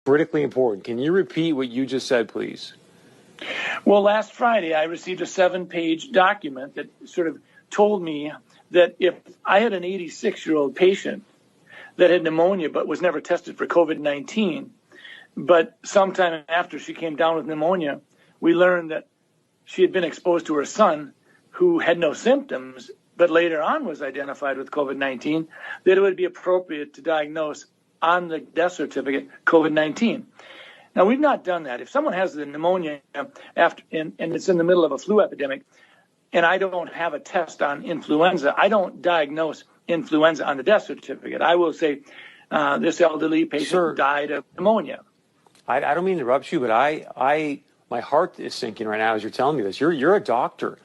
critically important. Can you repeat what you just said, please? Well, last Friday, I received a 7-page document that sort of told me that if I had an 86-year-old patient that had pneumonia but was never tested for COVID-19, but sometime after she came down with pneumonia, we learned that she had been exposed to her son who had no symptoms, but later on was identified with COVID-19, that it would be appropriate to diagnose on the death certificate COVID-19. Now, we've not done that. If someone has the pneumonia after and it's in the middle of a flu epidemic, and I don't have a test on influenza, I don't diagnose influenza on the death certificate. I will say this elderly patient died of pneumonia. I don't mean to interrupt you, but my heart is sinking right now as you're telling me this. You're a doctor.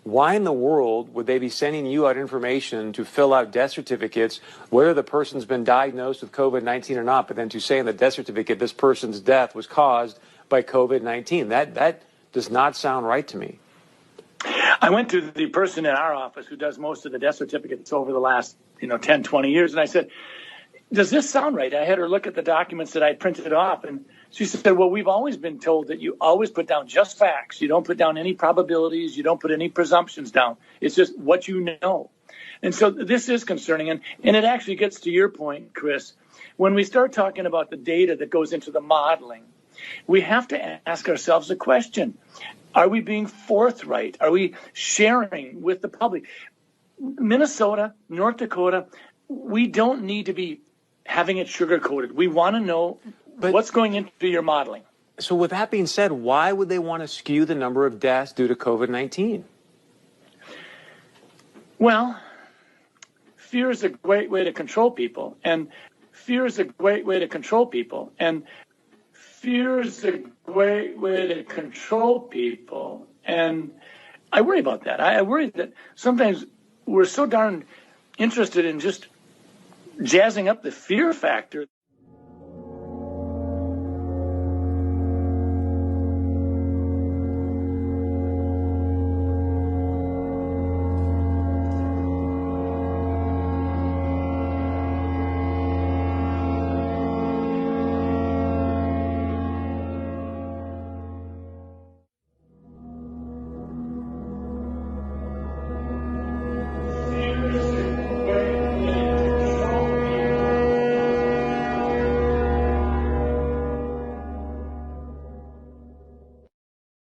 Why in the world would they be sending you out information to fill out death certificates, whether the person's been diagnosed with COVID-19 or not, but then to say in the death certificate this person's death was caused by COVID-19? That does not sound right to me. I went to the person in our office who does most of the death certificates over the last 10, 20 years, and I said, does this sound right? I had her look at the documents that I printed off, and she said, well, we've always been told that you always put down just facts. You don't put down any probabilities. You don't put any presumptions down. It's just what you know. And so this is concerning. And it actually gets to your point, Chris. When we start talking about the data that goes into the modeling, we have to ask ourselves a question. Are we being forthright? Are we sharing with the public? Minnesota, North Dakota, we don't need to be having it sugar-coated. We want to know what's going into your modeling. So with that being said, why would they want to skew the number of deaths due to COVID-19? Well, fear is a great way to control people. And fear is a great way to control people. And fear is a great way to control people. And I worry about that. I worry that sometimes we're so darn interested in just jazzing up the fear factor.